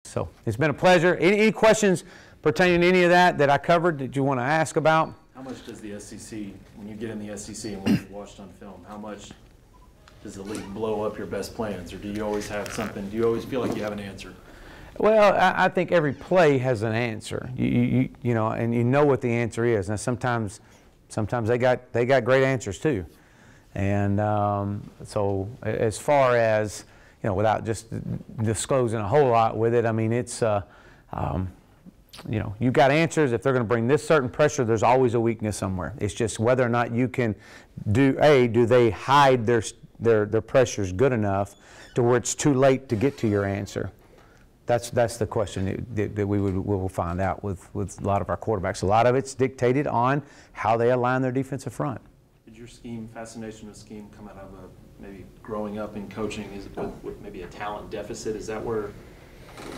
So it's been a pleasure. Any questions pertaining to any of that I covered that you want to ask about? How much does the SEC, when you get in the SEC and what you've watched on film, how much does the league blow up your best plans, or do you always have something? Do you always feel like you have an answer? Well, I think every play has an answer. You know, and you know what the answer is. Now sometimes they got great answers too, and so as far as, you know, without just disclosing a whole lot with it, I mean, it's you know, you've got answers. If they're going to bring this certain pressure, there's always a weakness somewhere. It's just whether or not you can do they hide their pressures good enough to where it's too late to get to your answer. That's the question that we will find out with a lot of our quarterbacks. A lot of it's dictated on how they align their defensive front. Did your fascination with scheme come out of maybe growing up in coaching? Is it with maybe a talent deficit? Is that where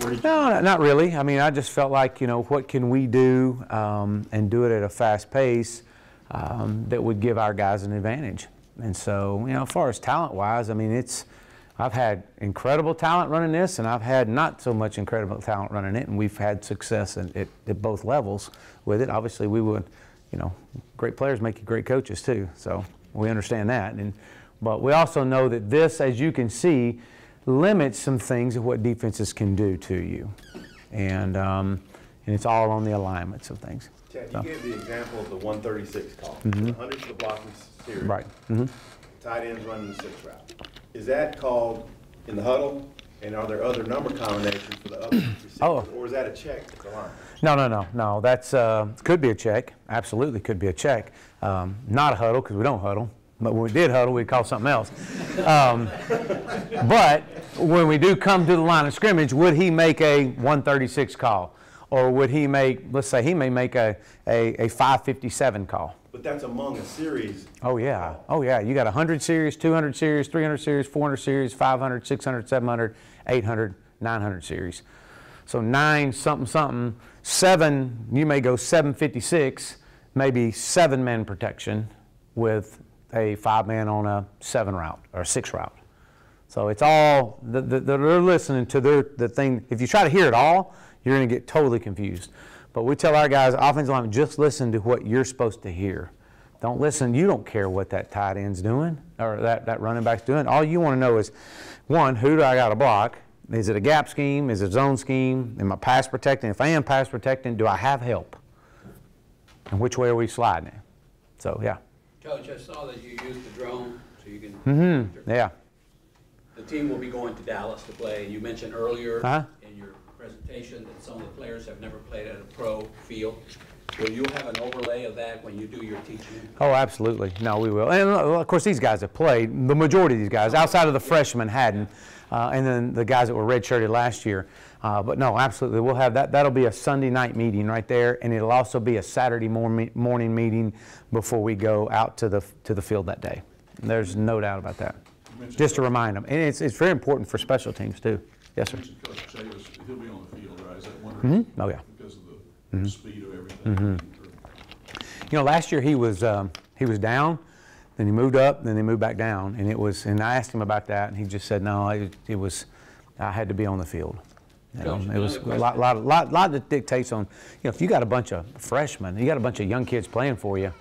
did you? No, not really. I mean, I just felt like, you know, what can we do and do it at a fast pace that would give our guys an advantage. And so, you know, as far as talent-wise, I mean, I've had incredible talent running this, and I've had not so much incredible talent running it, and we've had success at both levels with it. Obviously, we would, you know, great players make you great coaches too, so we understand that. But we also know that this, as you can see, limits some things of what defenses can do to you, and it's all on the alignments of things. Chad, you gave the example of the 136 call. 100 to the blocking series. Right. Tight ends running the 6 route. Is that called in the huddle? And are there other number combinations for the other receivers? Oh. Or is that a check at the line? No. That's could be a check. Absolutely could be a check. Not a huddle, because we don't huddle. But when we did huddle, we'd call something else. But when we do come to the line of scrimmage, would he make a 136 call? Or would he make, let's say he may make a 557 call? But that's among a series. Oh, yeah. Oh, yeah. You got 100 series, 200 series, 300 series, 400 series, 500, 600, 700, 800, 900 series. So 9 something something, 7, you may go 756, maybe 7-man protection with a 5-man on a 7 route or a 6 route. So it's all, they're listening to the thing. If you try to hear it all, you're going to get totally confused. But we tell our guys, offensive linemen, just listen to what you're supposed to hear. Don't listen. You don't care what that tight end's doing or that running back's doing. All you want to know is, one, who do I got to block? Is it a gap scheme? Is it a zone scheme? Am I pass protecting? If I am pass protecting, do I have help? And which way are we sliding it? So, yeah. Coach, I saw that you used the drone so you can. Yeah. The team will be going to Dallas to play. You mentioned earlier in your presentation that some of the players have never played at a pro field. Will you have an overlay of that when you do your teaching? Oh, absolutely. No, we will. And of course, these guys have played. The majority of these guys, outside of the freshmen, hadn't. And then the guys that were redshirted last year. But no, absolutely. We'll have that. That'll be a Sunday night meeting right there, and it'll also be a Saturday morning meeting before we go out to the field that day. There's no doubt about that. Just to remind them. And it's very important for special teams, too. Yes, sir. Coach Chavis, he'll be on the field, right? Is that one Oh, yeah. because of the speed of everything? You know, last year he was down, then he moved up, then he moved back down, and I asked him about that, and he just said, no, I had to be on the field. You know, it was a lot that dictates on, you know, if you got a bunch of freshmen, you got a bunch of young kids playing for you,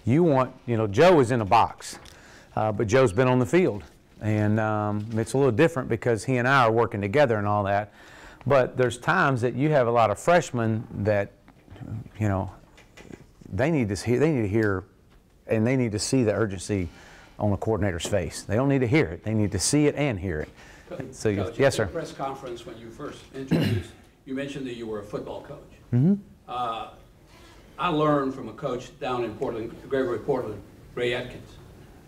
you want, you know, Joe is in a box, but Joe's been on the field, and it's a little different because he and I are working together and all that, but there's times that you have a lot of freshmen that, you know, they need to hear, and they need to see the urgency on the coordinator's face. They don't need to hear it. They need to see it and hear it. So, Coach, yes, sir. At the press conference when you first introduced, you mentioned that you were a football coach. I learned from a coach down in Portland, Gregory Portland, Ray Atkins.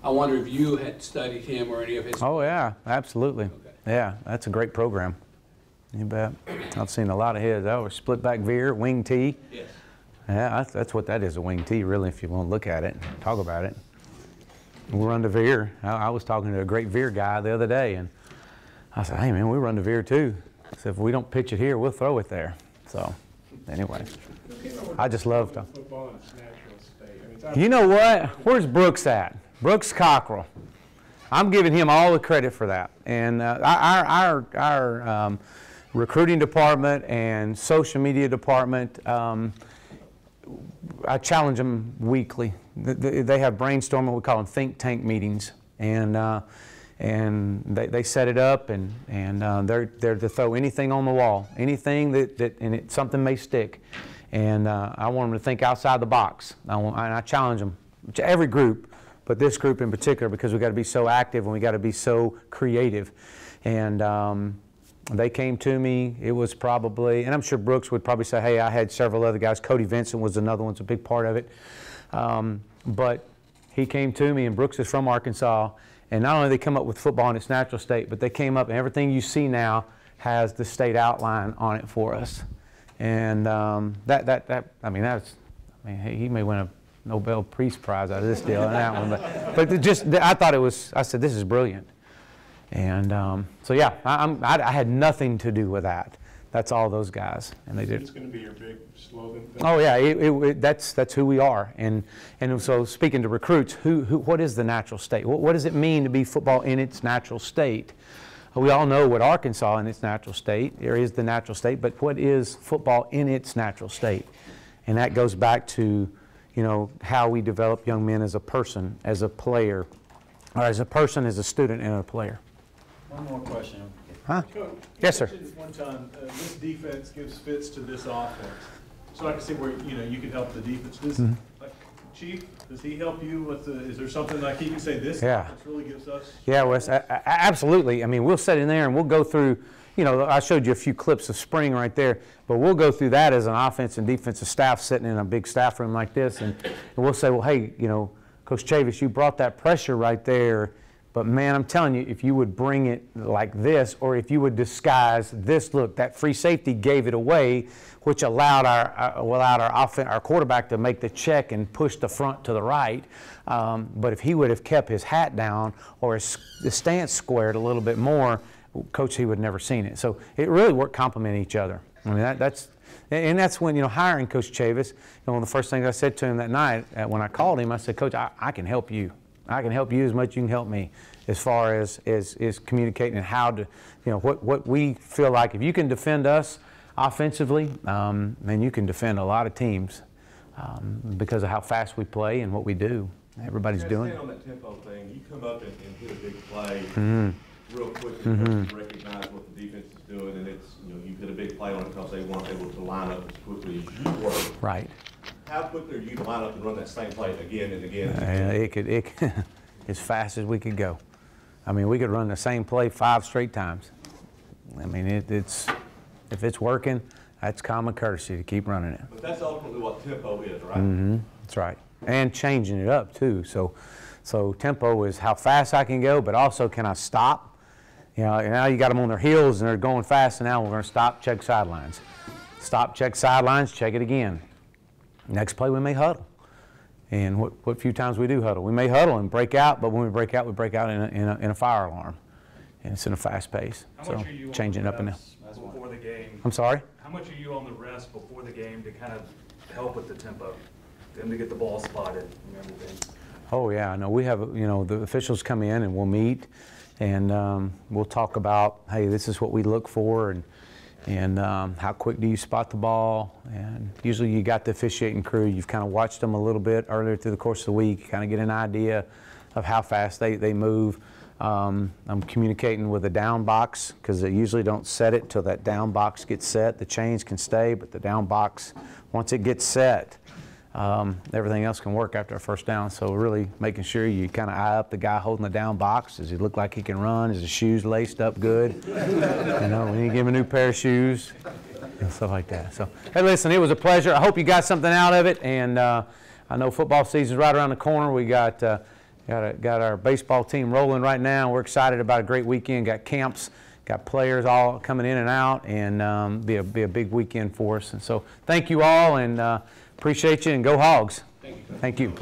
I wonder if you had studied him or any of his. Oh, yeah, absolutely. Okay. Yeah, that's a great program. You bet. I've seen a lot of his. That was split back veer, wing tee. Yes. Yeah, that's what that is, a wing tee, really, if you want to look at it, talk about it. We run the veer. I was talking to a great veer guy the other day, and I said, hey, man, we run the veer too. I said, if we don't pitch it here, we'll throw it there. So, anyway, I just love to. Football in its natural state. You know what? Where's Brooks at? Brooks Cockrell. I'm giving him all the credit for that. And our recruiting department and social media department, I challenge them weekly. They have brainstorming, we call them think tank meetings, and they set it up, and they're to throw anything on the wall, anything and something may stick, and I want them to think outside the box. And I challenge them, every group, but this group in particular, because we got to be so active and we got to be so creative, and they came to me. It was probably, and I'm sure Brooks would probably say, hey, I had several other guys. Cody Vincent was another one, it's a big part of it. But he came to me, and Brooks is from Arkansas, and not only did they come up with football in its natural state, but they came up, and everything you see now has the state outline on it for us. And he may win a Nobel Peace Prize out of this deal and that one, but I thought it was, I said, this is brilliant. And so yeah, I had nothing to do with that. That's all those guys, and they did. It's going to be your big slogan thing. Oh yeah, that's who we are. And so speaking to recruits, what is the natural state? What does it mean to be football in its natural state? We all know what Arkansas in its natural state, there is the natural state, but what is football in its natural state? And that goes back to, how we develop young men as a person, as a player, or as a person, as a student, and a player. One more question. Huh? Coach, Yes, sir. You mentioned one time, this defense gives fits to this offense. So I can see where, you can help the defense. Like, Chief, does he help you with is there something like he can say this offense really gives us? Yeah, Wes, absolutely. I mean, we'll sit in there and we'll go through, I showed you a few clips of spring right there, but we'll go through that as an offense and defensive staff sitting in a big staff room like this, and we'll say, well, hey, Coach Chavis, you brought that pressure right there, but man, I'm telling you, if you would bring it like this, or if you would disguise this look, that free safety gave it away, which allowed our quarterback to make the check and push the front to the right. But if he would have kept his hat down or his stance squared a little bit more, Coach, he would have never seen it. So it really worked, complement each other. I mean, that's when, hiring Coach Chavis, one of the first things I said to him that night when I called him, I said, Coach, I can help you. I can help you as much as you can help me as far as communicating and how to, what we feel like. If you can defend us offensively, then you can defend a lot of teams because of how fast we play and what we do. Everybody's doing it. On that tempo thing, you come up and hit a big play real quickly, you recognize what the defense is doing, and it's, you hit a big play on it because they weren't able to line up as quickly as you were. Right. How quickly are you to line up and run that same play again and again? It could as fast as we could go. I mean, we could run the same play 5 straight times. I mean, if it's working, that's common courtesy to keep running it. But that's ultimately what tempo is, right? That's right. And changing it up too. So tempo is how fast I can go, but also can I stop? Now you got them on their heels and they're going fast, and now we're going to stop, check sidelines. Stop, check sidelines, check it again. Next play we may huddle. And what few times we do huddle. We may huddle and break out, but when we break out in a fire alarm. And it's in a fast pace. So changing it up and down. Before the game? I'm sorry? How much are you on the rest before the game to kind of help with the tempo? Them to get the ball spotted and everything? Oh yeah, no, we have, the officials come in and we'll meet, and we'll talk about, hey, this is what we look for, and how quick do you spot the ball? And usually you got the officiating crew, you've kind of watched them a little bit earlier through the course of the week, kind of get an idea of how fast they move. I'm communicating with the down box, because they usually don't set it till that down box gets set. The chains can stay, but the down box, once it gets set, everything else can work after a first down. So really making sure you kind of eye up the guy holding the down box. Does he look like he can run? Is his shoes laced up good? We need to give him a new pair of shoes and stuff like that. So, hey, listen, it was a pleasure. I hope you got something out of it. And I know football season's right around the corner. We got our baseball team rolling right now. We're excited about a great weekend. Got camps, got players all coming in and out, and be a big weekend for us. And so, thank you all, and appreciate you, and go Hogs. Thank you. Thank you.